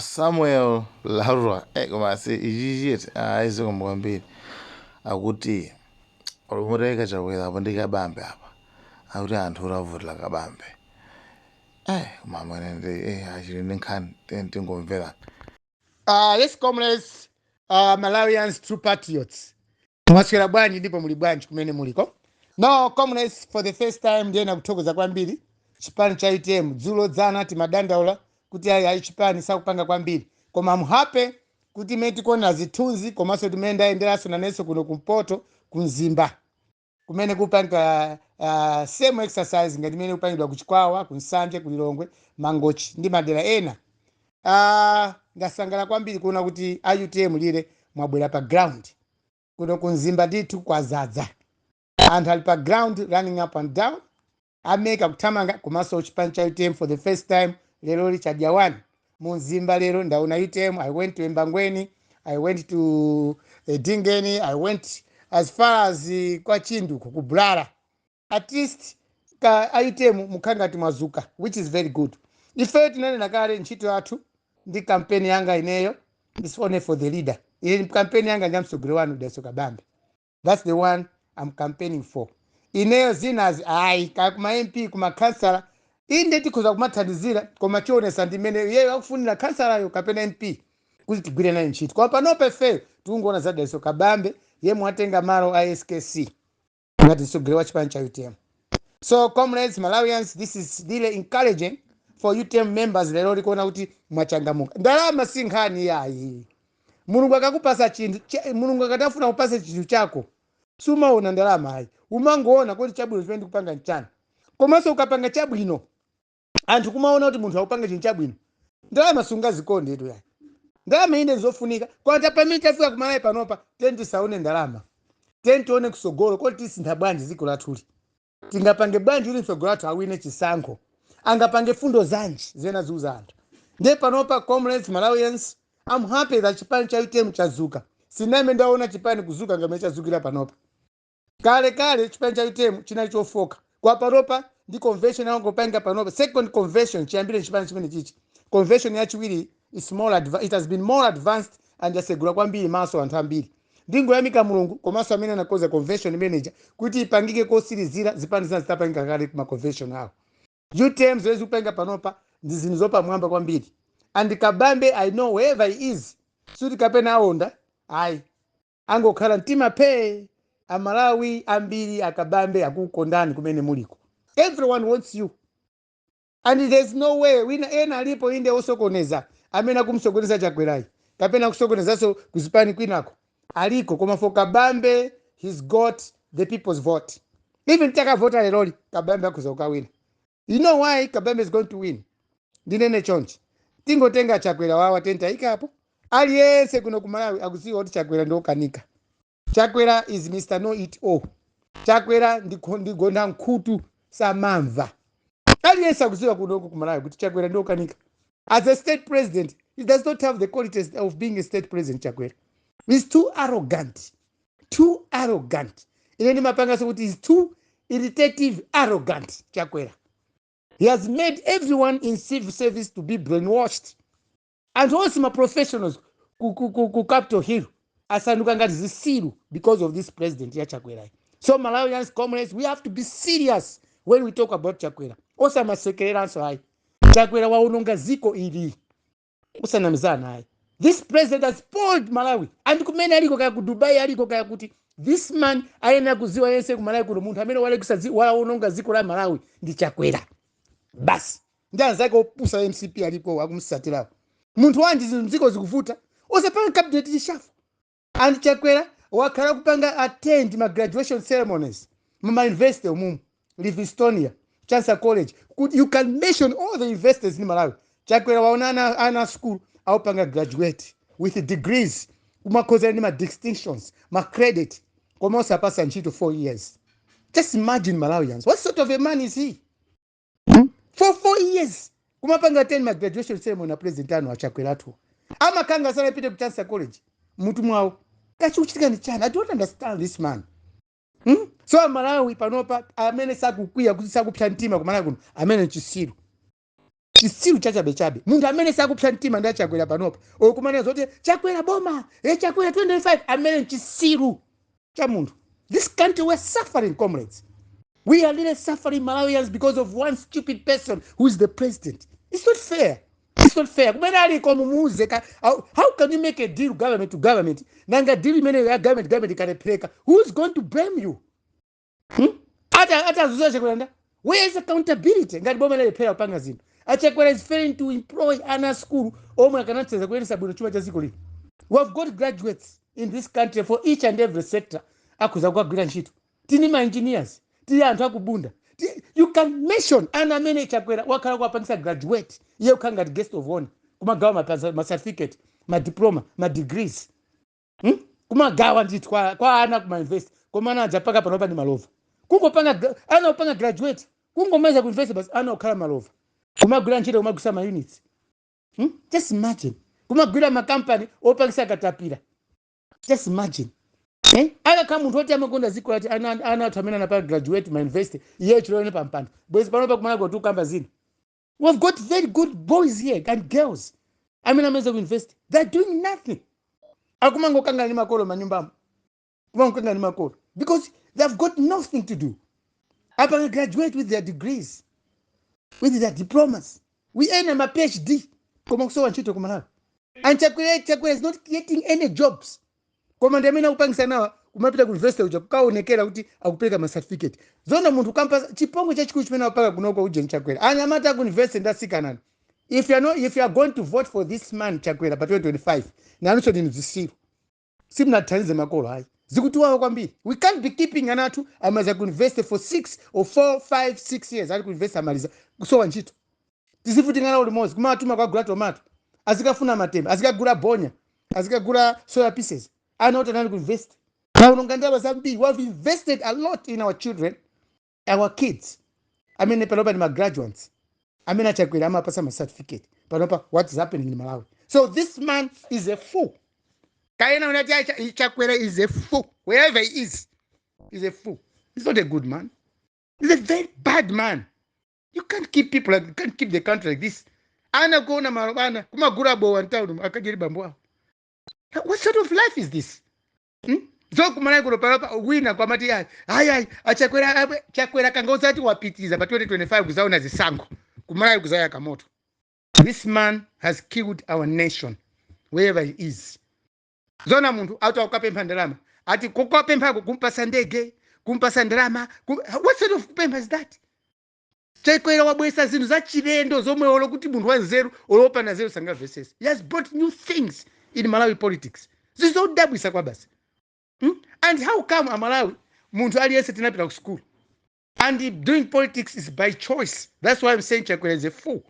Samuel Lwara koma si ichichiti aise kwambiri akuti olumureka chakwera apo ndi Kabambe apa akuti anthu olavutira Kabambe mama nende achili ndi nkhani tingomvera. Yes, comrades, Malawians, true patriots. Mwaswera bwanji ndipo muli bwanji kumene muliko. No, comrades, for the first time ndiyena kuthokoza kwambiri chipani cha ITM dzulo dzana timadandaula kuti ayi chipani sakupanga kwambiri, koma I'm happy kuti metikona zithunzi komanso timene ndayenderanso nanenso kuno kumpoto kunzimba kumene kupanga same exercise ngati imene kupangidwa kuchikwawa kunsanje kulilongwe mangochi ndi madera ena. Ndasangala kwambiri kuona kuti ITM lire mwabwera pa ground kuno kunzimba ndithu kwazadza anthu ali pa ground running up and down ameka kuthamanga komanso chipani cha ITM for the first time lero lichadya 1 munzimba. Lero ndaona ITM. I went to Embangweni, I went to Dingeni, I went as far as kwa Chinduku ku Lwara. At least ka ITM mukangati mwazuka, which is very good. Ife tinanena kale ntchito yathu ndi campaign yanga ineyo is only for the leader. In campaign yanga njamsogole wanu Deso Kabambe. That's the one I'm campaigning for. Ineyo zinazi kuma MP kuma councillor inde tikuza kumathandizira koma chionesa ndimene yeye akufunira councillor yo kapena MP kuti tigwire nayo ntchito. Kwa panope fe tungoona za Deso Kabambe ye mwatenga malo a SKC ngati msogole wa chipani cha UTM. So comrades, Malawians, this is really encouraging for UTM members lero likuona kuti mwachangamuka. Ndalama si nkhani yayi. Mulungu akakupasa chinthu, Mulungu akatafuna kupasa chinthu chako sumaona ndalama hayi, umangoona kuti chabwino chimene kupanga nchana. Komanso ukapanga chabwino anthu kumaona kuti munthu akupanga chinthu chabwino, ndalama sungazikonde etu yayi. Ndalama inde zofunika kwata pamene tafika kumalawi panopa tisaone ndalama, tione kusogolo kuti tisintha bwanji dziko lathuli, tingapange bwanji kuti msogolo lathu awine chisankho, angapange fundo zanji zena ziuza anthu. Ndiye panopa comrades, Malawians, I'm happy that chipani cha UTM chazuka. Siname ndaona chipani kuzuka ngamene chazukira panopa. Kale chipani cha UTM chinali chofoka. Kwa panopa ndi convention yango panga panopa. Second convention chiyambire chipani chimene chichi. Convention yachiwiri is it has been more advanced and yasegula kwambiri maso anthu ambiri. Ndingoyamika Mulungu komanso amene anakoza convention manager kuti ipangike kosirizira zipani zina zitapangika kale kuma convention awo. UTM zezi upanga panopa ndi zinthu zopamwamba kwambiri. And Kabambe, I know wherever he is, suti kapena aonda angokhala mtima pe amalawi ambiri akabambe akukondani kumene muliko. Everyone wants you, and there's no way wina ena alipo inde osokoneza amene akumsokoneza Chakwerayi kapena kusokonezaso kuzipani kwinako aliko, koma for Kabambe he's got the people's vote. Even takavota lero Kabambe akuza ukawina. You know why Kabambe is going to win? Ndinene chonchi tingotenga Chakwera wawa tenta ikapo aliyense kuno kumalawi akuziwa kuti Chakwera ndokanika. Chakwera is Mr. No It All. Chakwera ndigonda nkhutu samamva. Aliyense akuziwa kuno kumalawi kuti Chakwera ndokanika. As a state president, he does not have the qualities of being a state president. Chakwera is too arrogant. Too arrogant. Ineni mapanga so kuti is too irritative, arrogant. Chakwera. He has made everyone in civil service to be brainwashed. And also my professionals ku Capitol Hill asanduka ngati zisiru because of this president ya Chakwera. So Malawians, comrades, we have to be serious when we talk about Chakwera. Osa masekerera nso hai. Chakwera waunonga ziko ili. Osa namizana hai. This president has spoiled Malawi. And kumene aliko kaya ku Dubai aliko kaya kuti this man ayena kuziwa yense ku Malawi kuno munthu amene wale kusazi waunonga ziko la Malawi ndi Chakwera. Basi ndanzake opusa MCP alipo akumsatira munthu wanji zinthu zikuvuta osapanga cabinet chishafu. And Chakwera wakhala kupanga attend my graduation ceremonies mama university umumu Livingstonia Chancellor College. You can mention all the universities in Malawi. Chakwera waona ana school awupanga graduate with degrees umakoza ni ma distinctions ma credit koma osapasa ntchito 4 years. Just imagine Malawians, what sort of a man is he? For 4 years kumapanga attend my graduation ceremony na president anu wa Chakwera tu amakanga sana ipite ku Chancellor College mutu mwawo kachuchitika ni chana. I don't understand this man. So Malawi panopa amene sakukwiya kuti sakupsa mtima kumana kuno amene chisiru chisiru chachabe muntu amene sakupsa mtima ndi Chakwera panopa okumana zoti Chakwera boma Chakwera 25 amene chisiru cha muntu. This country we're suffering, comrades. We are really suffering Malawians because of one stupid person who is the president. It's not fair. It's not fair. How can you make a deal government to government? Nanga deal government can. Who's going to blame you? Where is accountability? Chakwera is failing to employ ana school. We've got graduates in this country for each and every sector. Tini ma engineers, tini anthu akubunda. You can mention ana amene Chakwera wakhala kwapangisa graduate. Ye ukanga guest of honor. Kumagawa ma certificate, ma diploma, ma degrees. Kumagawa ndithu kwa ana kuma invest. Komana ajapaka panopa ni malova. Kungopanga ana upanga graduate. Kungomeza ku invest basi ana ukhala malova. Kumagwira ntchito kumagusa ma units. Just imagine. Kumagwira ma company opangisa katapira. Just imagine. Aka kama muntu oti amakonda ziko ati ana athamena na pa graduate ma university iye chilone pampanda boys panopa kumana go tu kamba zini. We've got very good boys here and girls. I mean amazing university. They're doing nothing. Akumango kanga ni makolo manyumbamo. Kumango kanga ni makolo because they've got nothing to do. Apa graduate with their degrees, with their diplomas. We earn a PhD. Kumango wanchito kumana. And Chakwera is not getting any jobs. Komanda mina upangisa nawa kumapita ku university uja kukaonekera kuti akupeleka ma certificate. Zona muntu kampa chipongo cha chikulu chimene upaka kunoko uje Chakwera. Anyamata ku university ndasikanana. If you are going to vote for this man Chakwera by 2025, na anuso ni zisiru. Simna tanize makolo hai. Zikutuwa kwambiri. We can't be keeping anatu amaza ku university for 6 or 4, 5, 6 years. Ali ku university amaliza. Kusowa nchito. Tizifutingana ulimozi. Kumatuma kwa gula tomato. Azikafuna matembe. Azikagura bonya. Azikagura soya pieces. I know that we invest. We have invested a lot in our children, our kids. I mean, my graduates. I mean, Chakwera, I'm a my certificate. But what is happening in Malawi? So this man is a fool. Chakwera is a fool. Wherever he is, he's a fool. He's not a good man. He's a very bad man. You can't keep people like, you can't keep the country like this. What sort of life is this? Zokumana kuropa wina kwa mati Chakwera kangoza ati wapitiza pa 2025 kuzaona zisango kumala kuzaya kamoto. This man has killed our nation wherever he is. Zona muntu auto ukapempa ndalama ati kokopempa kumpasa ndege kumpasa ndalama. What sort of kupempa is that? Chakwera wabwesa zinu za chilendo zomwe olokuti muntu wanzeru olopa na zero sanga verses. He has brought new things in Malawi politics. This is all dabwisa kwa basi. And how come Malawi muntu aliyese tinapita ku school and doing politics is by choice? That's why I'm saying Chakwera is a fool.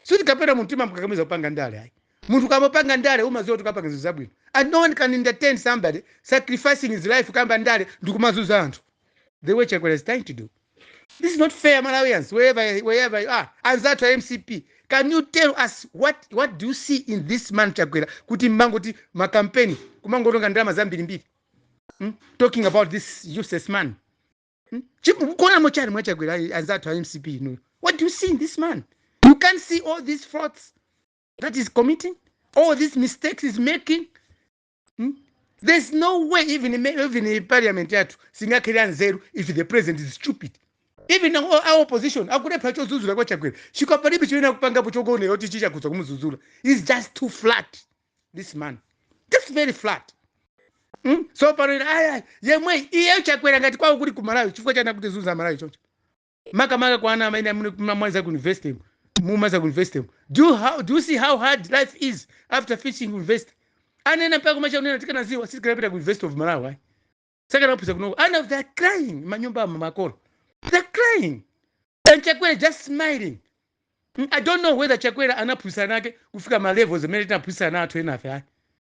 So tikapera muntu mukakamiza upanga ndale hai muntu kama upanga ndale umaziwa tukapanga zizabwino, and no one can entertain somebody sacrificing his life kamba ndale ndikumazuza anthu the way Chakwera is trying to do. This is not fair, Malawians, wherever you are. And that MCP, can you tell us what do you see in this man Chakwera kuti mangoti ma campaign kumangotonga ndalama zambiri mbiri? Talking about this useless man. MCP, what do you see in this man? You can't see all these frauds that he's committing, all these mistakes he's making. There's no way even in parliament if the president is stupid. Even our opposition, he's just too flat. This man, just very flat. So Chakwera ngati kwa kuri kumalawi chifukwa chana kuti zuza malawi chocho maka kwa ana maina mwanza ku invest him mumaza ku invest him. Do you see how hard life is after finishing invest? Anena pa kumacha unena tikana ziwa sisi kapita ku invest of Malawi saka napisa kuno and they're crying manyumba makolo, they're crying and Chakwera just smiling. I don't know whether Chakwera anapusa nake kufika ma levels emerita apusa na atu enafe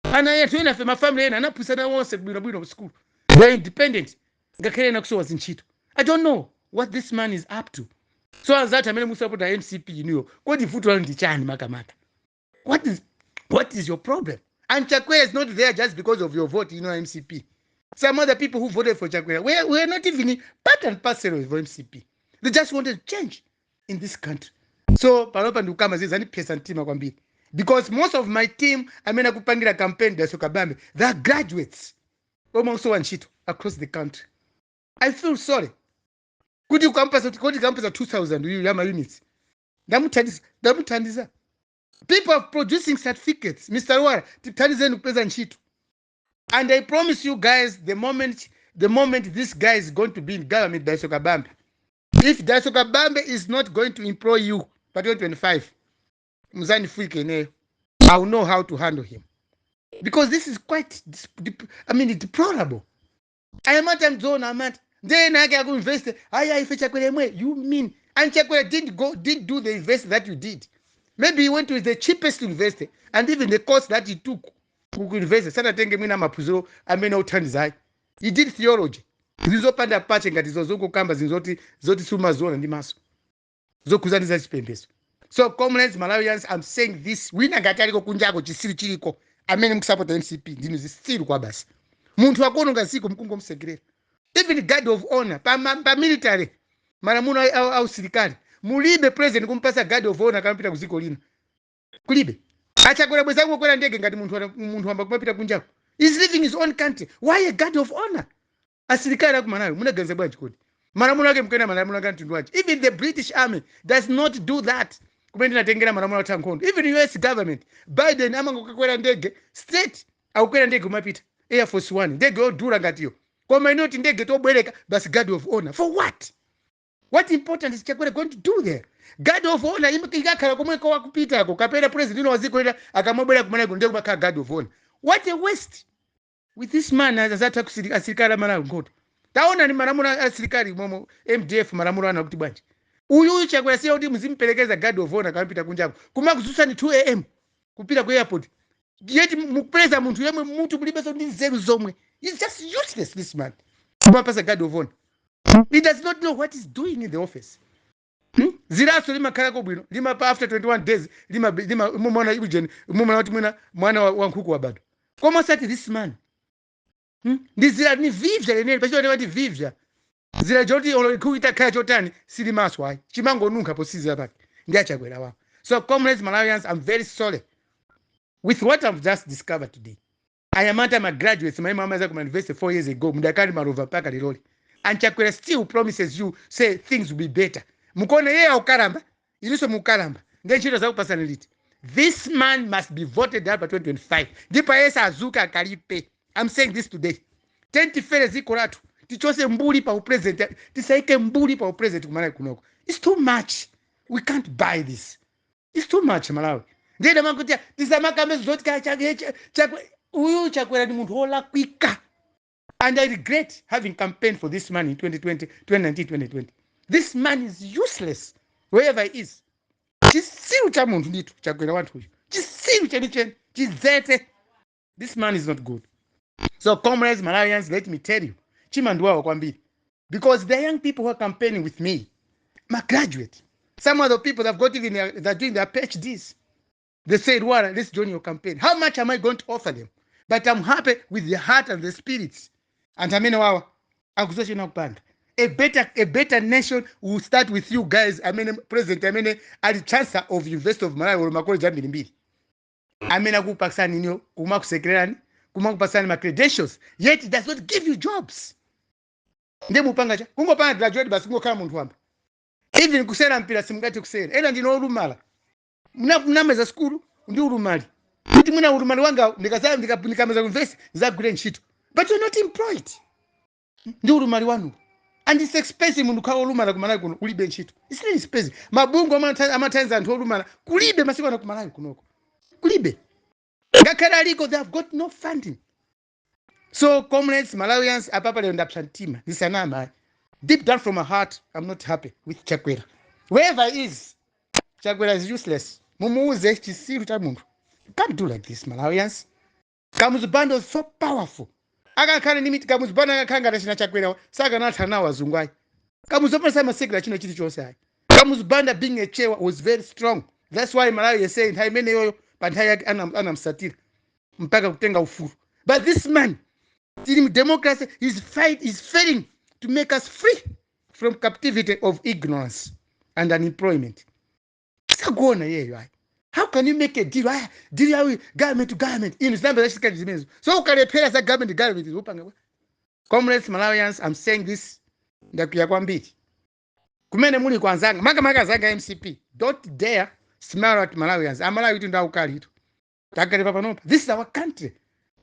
ana yetu enafe ma family ena anapusa na wonse bwino school. They're independent. Ngakere kusowa zinchito. I don't know what this man is up to. So as that amene musapota MCP kodi vuto ndi chani makamaka. What is your problem? And Chakwera is not there just because of your vote, MCP. Some other people who voted for Chakwera we're not even part and parcel of MCP. They just wanted change in this country. So panopa ndikukamba zizani pesa ntima kwambiri. Because most of my team amena kupangira campaign da Kabambe, they are graduates. Almost one shit across the country. I feel sorry. Could you campus 2000 yama units? Damutandisa. People are producing certificates. Mr. Lwara, titani kupeza nchitu. And I promise you guys, the moment this guy is going to be in government, Daiso Kabambe, if Daiso Kabambe is not going to employ you by 2025, Muzani Fuikene, I will know how to handle him. Because this is quite, deplorable. I am at zone, I'm at. Then I go invest. You mean, and Chakwera didn't do the invest that you did. Maybe he went to the cheapest investor, and even the cost that he took to invest. Sana tenge mina mapuziro, amena utandizai. He did theology. Zizopanda pache ngati zozoko kamba zoti suma zona ndi maso. Zokuzaniza chipembeso. So comrades Malawians, I'm saying this, wina ngati aliko kunjako chisiri chiliko. Amene mkusapota MCP, ndinu zisiru kwa basi. Muntu wakono ngasiku mkungo msegrera. Even guard of honor, pa military, maramuno au sirikali. Mulibe president kumpasa guard of honor kampita kuziko lina. Kulibe. Achakwera bwezangu kwera ndege ngati muntu wamba kumapita kunjako. He's living his own country. Why a guard of honor? Asirikali akumanayo, muna ganza bwanji kodi. Maramuno wake mkena maramuno kanti ndwaji. Even the British army does not do that. Kumendi natengera maramuno watankondo. Even US government, Biden amango kakwera ndege, state, au kwera ndege kumapita. Air Force One, ndege odura ngatiyo. Kwa minoti ndege tobwereka, basi guard of honor. For what? What important is Chakwera going to do there? Guard of honor, ikakhala komweko wakupita ako, kapera president waziko ila, akamobwera kumana ndege baka guard of honor. What a waste! With this man, azata asirikali Malawi ngoto. Taona ni maramura asirikali momo, MDF maramura ana kuti bwanji. Uyu Chakwera siya kuti muzimpelekeza guard of honor kampita kunjako. Kumakuzusa ni 2 AM, kupita ku airport. Yeti mupreza muntu yemwe mutu mulibeso ndi nzeru zomwe. He's just useless, this man. Kumapasa guard of honor. He does not know what he's doing in the office. Ziraso lima karako bwino, lima pa after 21 days, lima mumona ibujen, mumona wati mwana wa nkuku wa bado. Komo sati this man? Zira ni vivja leneli, pashiwa wati vivja. Zira joti kuita kaya jotani, sili maswa. Chimango nunka po sizi abaki. Ndia Chakwera wa. So comrades Malawians, I'm very sorry. With what I've just discovered today. I am at my graduates, my mama is at my university 4 years ago. Mudakari marova paka liroli. And Chakwera still promises you, say things will be better. Mukone ye ukaramba, iliso mukaramba. Then she does not personality. This man must be voted out by 2025. Dipa yesa azuka kalipe. I'm saying this today. Tenti fere zikoratu. Tichose mbuli pa upresident. Tisaike mbuli pa upresident kumana kunoko. It's too much. We can't buy this. It's too much, Malawi. Ndeda makutia, tisamaka mezu zotika Chakwera. Uyu Chakwera ni muntu hola kwika. And I regret having campaigned for this man in 2020. This man is useless wherever he is. Chisiru cha muntu nditu Chakwera wantu huyu. Chisiru chenichen, chizete. This man is not good. So comrades, Malawians, let me tell you, Chimanduwa wakwambiri. Because the young people who are campaigning with me, my graduate, some of the people that have got even they're doing their PhDs. They said, "Lwara, let's join your campaign." How much am I going to offer them? But I'm happy with the heart and the spirits. And I mean, wow, a better nation will start with you guys. I mean, President, I mean, at the Chancellor of University of Malawi or Makolo Jambiri. I mean, I go Pakistan, Kumaku Secretary, Kumaku Pakistan, my credentials. Yet it does not give you jobs. Ndemu pangacha, kungo panga graduate basi kungo kama muntu wamba. Even kusera mpira simungati kusera. Ena ndino urumala. Mnameza skulu, ndi urumali. Kuti muna urumali wanga, nikameza invest, za green shit. But you're not employed. Ndi urumali wanu. And it's expensive mundu kawo urumala kumana kuno, kulibe nchito. It's really expensive. Mabungu amatanza antu urumala, kulibe masiku na kumana kunoko. Kulibe. Ngakara liko, they have got no funding. So, comrades, Malawians, apapa leo ndapshantima. This anama. Deep down from my heart, I'm not happy with Chakwera. Wherever he is, Chakwera is useless. Mumuuze chisiru cha mundu. You can't do like this, Malawians. Kamuzubando is so powerful. Aga kane nimiti kamuzubando aga kanga rashina Chakwera. Saga natana wa zungwai. Kamuzubando sama sekla chino chiti chose hai. Kamuzubanda being a chair was very strong. That's why Malawi is saying, hai mene yoyo, but hai anam satira. Mpaka kutenga ufuru. But this man, democracy is failing to make us free from captivity of ignorance and unemployment. tisagona yeyo. How can you make a deal? Deal government to government. In Islam, so can pay as a government to government. Comrades Malawians, I'm saying this. Kumene muli kwanzanga maka zanga MCP. Don't dare smile at Malawians. Amalawi tunda ukali. This is our country.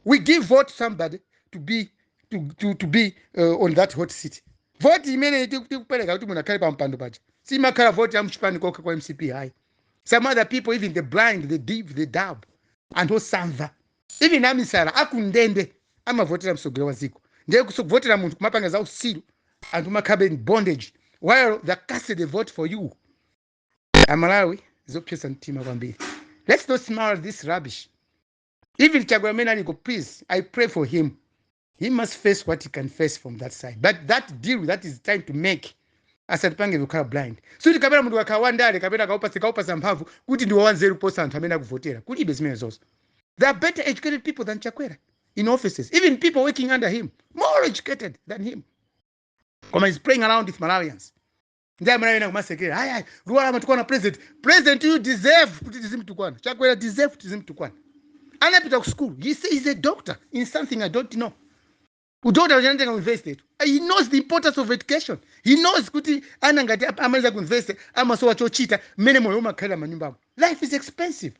We give vote to somebody to be on that hot seat. Vote imene tikupeleka kuti munhu akhale pampando paja. Si makhala vote ya mchipani koka kwa MCP hai. Some other people, even the blind, the deaf, the dumb, and who samva. Even amisara akundende amavotera msogolo wa ziko. Ndiye kusovotera muntu kumapanga za usiru and umakhabe in bondage while the caste they vote for you. Amalawi zopyesa mtima kwambiri. Let's not smile at this rubbish. Even Chakwera, please, I pray for him. He must face what he can face from that side. But that deal that is trying to make, asatipange vikhala blind. So tikapera mundu akawandale kapena kaupa samphavu kuti ndi 10% amene akuvotera. Kulibe zimene zonse. There are better educated people than Chakwera in offices. Even people working under him, more educated than him. Koma he's playing around with Malawians. Ndiye Malawian kumasekera. Lwara matukwana president. President, you deserve kuti tizimtukwana. Chakwera deserve tizimtukwana. Anapita ku school. He's a doctor in something I don't know. Udokotela unaenda university. He knows the importance of education. He knows kuti anangati amaliza ku university amasowa chochita mene moyo umakhala manyumba. Life is expensive.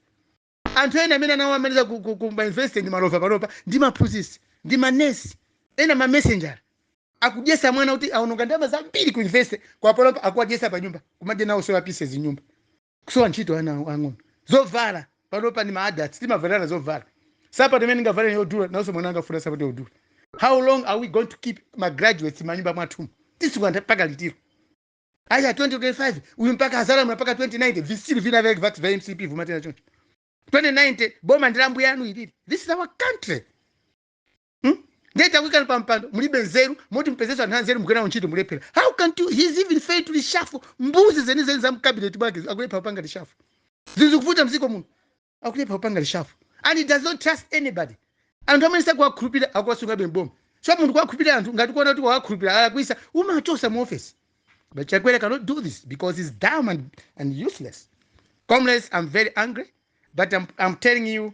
Anthu ena amene anawo amaliza ku university ndi malova ndi maphunzisi ndi manesi ena ma messenger akujesa mwana kuti aononga ndalama zambiri ku university kwa polopa akuwajesa pa nyumba kumaje nawo sowa pieces nyumba kusowa ntchito ana ang'ono zovala palopa ni ma-adults timavalana zovala sapa temene ngavala yodula nawso mwana angafuna sapa yodula. How long are we going to keep my graduates manyumba mwathu? Tisikanda paka litiro. Aya 2025 uyu mpaka hazara mpaka 2090 visiri vina vya vax vya MCP vumatena choncho. 2090 boma ndilambu yanu ilili. This is our country. Data wikali pampando mulibe nzeru moti mpezesa nzeru mkwena unchito mulepera. How can you? He's even failed to reshuffle mbuzi zenize za mkabinet bwake akulepa upanga reshuffle. Zizukufuta mziko mungu akulepa upanga reshuffle. And he does not trust anybody. And how many say kwa krupira akwasunga bembomu. So mundu kwa krupira antu ngati kuona kuti kwa krupira alakwisa umachosa mu office. But Chakwera cannot do this because he's dumb and useless. Comrades, I'm very angry, but I'm telling you,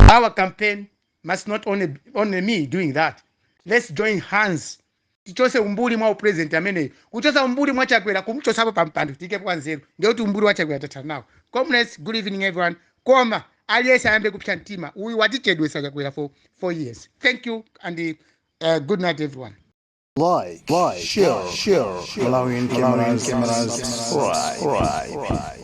our campaign must not only me doing that. Let's join hands. Tichose umbuli mwa president amene. Kuchosa umbuli mwa Chakwera kumchosa hapo pampando tike kwa nzeru. Ndio tu umbuli wa Chakwera tata now. Comrades, good evening everyone. Koma aliyesa ambe kupcha ntima. Uyu watichedwe sa Chakwera for 4 years. Thank you and good night everyone. Like, share, Malawian cameras, right.